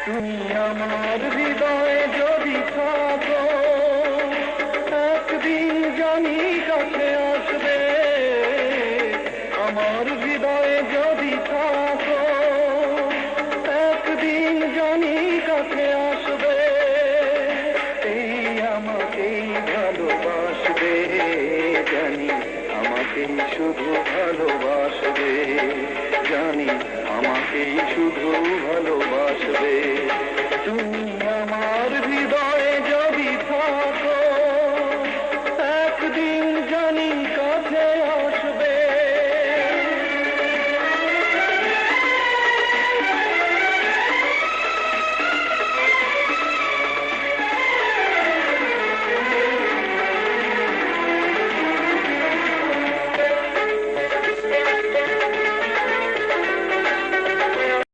তুমি আমার হৃদয়ে যদি থাকো, একদিন জানি কাছে আসবে। আমার হৃদয়ে যদি থাকো, একদিন জানি কাছে আসবে। এই আমাকেই ভালোবাসবে, জানি আমাকেই শুধু ভালোবাসবে, জানি আমাকেই শুধু ভালোবাসবে। তুমি